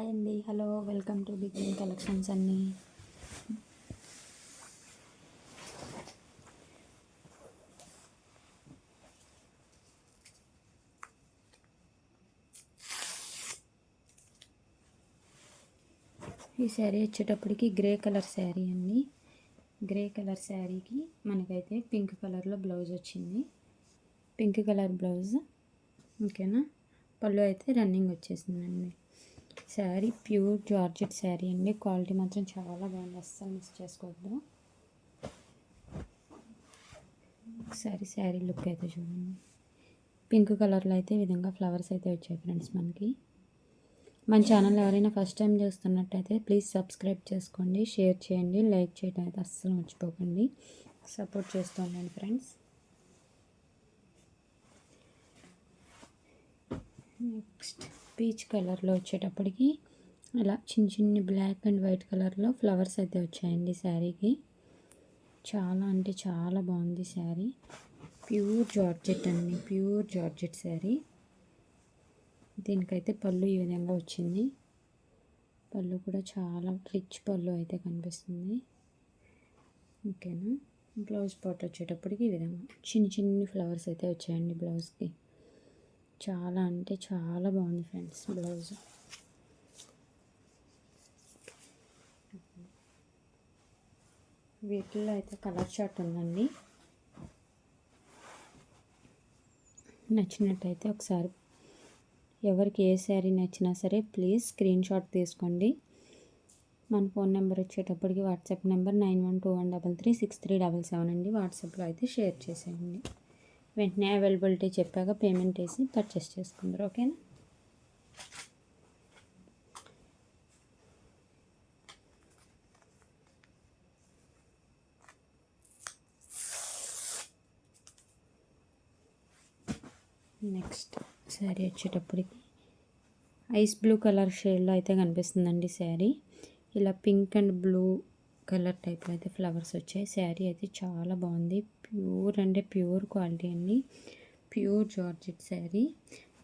Hi అండి, hello, welcome to big green collections అండి. ఈ శారీ వచ్చేటప్పటికి గ్రే కలర్ శారీ అండి. గ్రే కలర్ శారీకి మనకైతే పింక్ కలర్లో బ్లౌజ్ వచ్చింది. పింక్ కలర్ బ్లౌజ్, ఓకేనా. పళ్ళు అయితే రన్నింగ్ వచ్చేసిందండి. శారీ ప్యూర్ జార్జెట్ శారీ అండి. క్వాలిటీ మాత్రం చాలా బాగుంది, అస్సలు మిస్ చేసుకోవద్దు. శారీ లుక్ అయితే చూడండి. పింక్ కలర్లో అయితే ఈ విధంగా ఫ్లవర్స్ అయితే వచ్చాయి ఫ్రెండ్స్. మన ఛానల్ ఎవరైనా ఫస్ట్ టైం చూస్తున్నట్టయితే ప్లీజ్ సబ్స్క్రైబ్ చేసుకోండి, షేర్ చేయండి, లైక్ చేయడం అయితే అస్సలు మర్చిపోకండి. సపోర్ట్ చేస్తూ ఉండండి ఫ్రెండ్స్. నెక్స్ట్ పీచ్ కలర్లో వచ్చేటప్పటికి అలా చిన్ని బ్లాక్ అండ్ వైట్ కలర్లో ఫ్లవర్స్ అయితే వచ్చాయండి శారీకి. చాలా అంటే చాలా బాగుంది శారీ. ప్యూర్ జార్జెట్ అండి, ప్యూర్ జార్జెట్ శారీ. దీనికైతే పళ్ళు ఈ విధంగా వచ్చింది. పళ్ళు కూడా చాలా రిచ్ పళ్ళు అయితే కనిపిస్తుంది, ఓకేనా. బ్లౌజ్ పార్ట్ వచ్చేటప్పటికి ఈ విధంగా చిన్ని ఫ్లవర్స్ అయితే వచ్చాయండి బ్లౌజ్కి. చాలా అంటే చాలా బాగుంది ఫ్రెండ్స్ బ్లౌజ్. వీటిల్లో అయితే కలర్ చార్ట్ ఉందండి. నచ్చినట్టయితే ఒకసారి ఎవరికి ఏ శారీ నచ్చినా సరే ప్లీజ్ స్క్రీన్ షాట్ తీసుకోండి. మన ఫోన్ నెంబర్ వచ్చేటప్పటికి వాట్సాప్ నెంబర్ 9121336377 అండి. వాట్సాప్లో అయితే షేర్ చేసేయండి. వెంటనే అవైలబిలిటీ చెప్పాక పేమెంట్ వేసి పర్చేస్ చేసుకుందరు, ఓకేనా. నెక్స్ట్ శారీ వచ్చేటప్పటికి ఐస్ బ్లూ కలర్ షేడ్లో అయితే కనిపిస్తుందండి శారీ. ఇలా పింక్ అండ్ బ్లూ కలర్ టైప్లో అయితే ఫ్లవర్స్ వచ్చాయి. శారీ అయితే చాలా బాగుంది. ప్యూర్ అంటే ప్యూర్ క్వాలిటీ అండి. Pure georgette sari.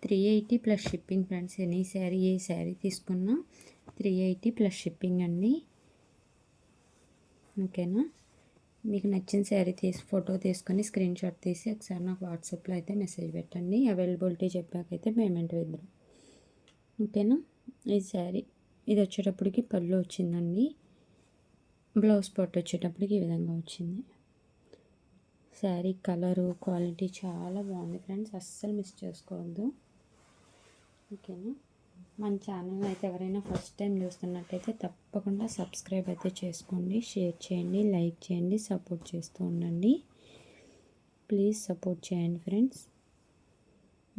380 plus shipping friends. ఏ శారీ తీసుకున్నా 380 ప్లస్ షిప్పింగ్ అండి, ఓకేనా. మీకు నచ్చిన శారీ ఫోటో తీసుకొని స్క్రీన్ షాట్ తీసి ఒకసారి నాకు వాట్సాప్లో అయితే మెసేజ్ పెట్టండి. అవైలబిలిటీ చెప్పాకైతే పేమెంట్ వేద్దాం, ఓకేనా. ఈ శారీ ఇది వచ్చేటప్పటికి పళ్ళు వచ్చిందండి. బ్లౌజ్ పార్ట్ వచ్చేటప్పటికి ఈ విధంగా వచ్చింది. శారీ కలరు క్వాలిటీ చాలా బాగుంది ఫ్రెండ్స్, అస్సలు మిస్ చేసుకోవద్దు, ఓకేనా. మన ఛానల్ అయితే ఎవరైనా ఫస్ట్ టైం చూస్తున్నట్టయితే తప్పకుండా సబ్స్క్రైబ్ అయితే చేసుకోండి, షేర్ చేయండి, లైక్ చేయండి, సపోర్ట్ చేస్తూ ఉండండి. ప్లీజ్ సపోర్ట్ చేయండి ఫ్రెండ్స్,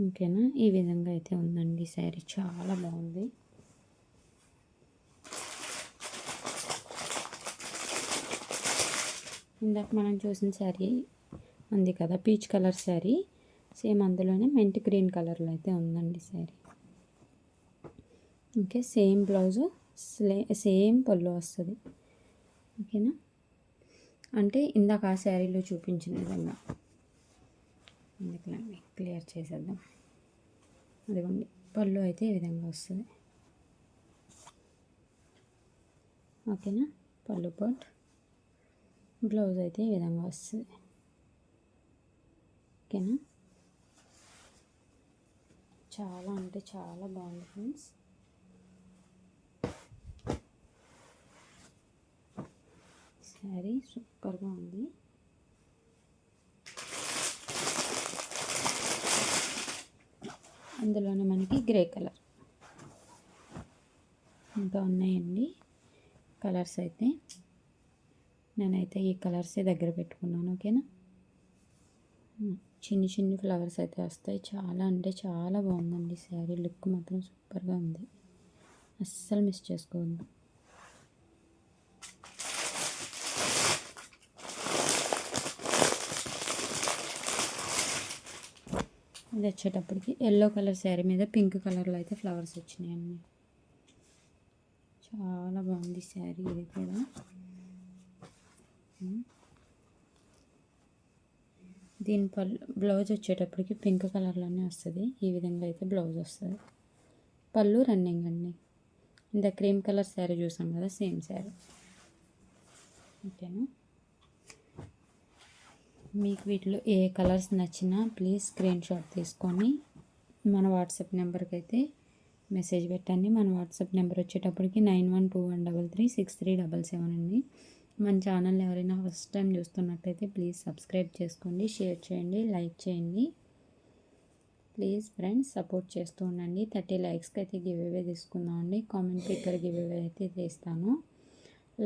ఓకేనా. ఈ విధంగా అయితే ఉందండి శారీ, చాలా బాగుంది. ఇందాక మనం చూసిన శారీ ఉంది కదా, పీచ్ కలర్ శారీ, సేమ్ అందులోనే మెంట్ గ్రీన్ కలర్లో అయితే ఉందండి sari. Okay, same blouse same పళ్ళు వస్తుంది, ఓకేనా. అంటే ఇందాక ఆ శారీలో చూపించిన విధంగా. అందుకని క్లియర్ చేసేద్దాం. అదిగోండి పళ్ళు అయితే ఈ విధంగా వస్తుంది, ఓకేనా. పళ్ళు పార్ట్, బ్లౌజ్ అయితే ఈ విధంగా వస్తుంది, ఓకేనా. చాలా అంటే చాలా బాగుంది ఫ్రెండ్స్. శారీ సూపర్గా ఉంది. అందులోనే మనకి గ్రే కలర్ ఇంకా ఉన్నాయండి కలర్స్ అయితే. నేనైతే ఈ కలర్సే దగ్గర పెట్టుకున్నాను, ఓకేనా. చిన్ని ఫ్లవర్స్ అయితే వస్తాయి. చాలా అంటే చాలా బాగుందండి శారీ. లుక్ మాత్రం సూపర్గా ఉంది, అస్సలు మిస్ చేసుకోవద్దు. ఇది వచ్చేటప్పటికి ఎల్లో కలర్ శారీ మీద పింక్ కలర్లో అయితే ఫ్లవర్స్ వచ్చినాయండి. చాలా బాగుంది శారీ ఇది కూడా. దీని బ్లౌజ్ వచ్చేటప్పటికి పింక్ కలర్లోనే వస్తుంది. ఈ విధంగా అయితే బ్లౌజ్ వస్తుంది. పళ్ళు రన్నింగ్ అండి. ఇంత క్రీమ్ కలర్ శారీ చూసాం కదా, సేమ్ శారీ. ఓకేనా. మీకు వీటిలో ఏ కలర్స్ నచ్చినా ప్లీజ్ స్క్రీన్ షాట్ తీసుకొని మన వాట్సాప్ నెంబర్కి అయితే మెసేజ్ పెట్టండి. మన వాట్సాప్ నెంబర్ వచ్చేటప్పటికి 9121336377 అండి. మన ఛానల్ ఎవరైనా ఫస్ట్ టైం చూస్తున్నట్టయితే ప్లీజ్ సబ్స్క్రైబ్ చేసుకోండి, షేర్ చేయండి, లైక్ చేయండి. ప్లీజ్ ఫ్రెండ్స్ సపోర్ట్ చేస్తూ ఉండండి. 30 లైక్స్కి అయితే గివ్ అవే తీసుకుందామండి. కామెంట్ పిక్కర్ గివ్ అవే అయితే తీస్తాను.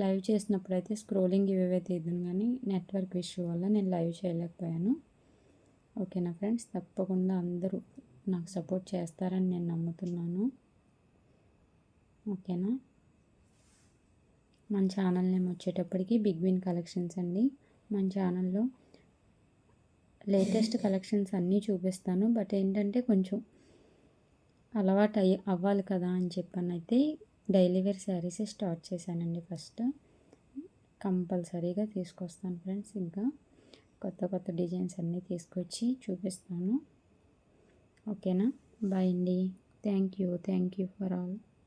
లైవ్ చేసినప్పుడు అయితే స్క్రోలింగ్ ఇవే తీద్దాను, కానీ నెట్వర్క్ ఇష్యూ వల్ల నేను లైవ్ చేయలేకపోయాను. ఓకేనా ఫ్రెండ్స్, తప్పకుండా అందరూ నాకు సపోర్ట్ చేస్తారని నేను నమ్ముతున్నాను. ఓకేనా. మన ఛానల్ నేమ్ వచ్చేటప్పటికి బిగ్ విన్ కలెక్షన్స్ అండి. మన ఛానల్లో లేటెస్ట్ కలెక్షన్స్ అన్నీ చూపిస్తాను. బట్ ఏంటంటే కొంచెం అలవాటు అవ్వాలి కదా అని చెప్పనైతే డైలీ వేర్ శారీస్ స్టార్ట్ చేశానండి. ఫస్ట్ కంపల్సరీగా తీసుకొస్తాను ఫ్రెండ్స్. ఇంకా కొత్త కొత్త డిజైన్స్ అన్నీ తీసుకొచ్చి చూపిస్తాను. ఓకేనా. బాయ్ అండి. Thank you for all.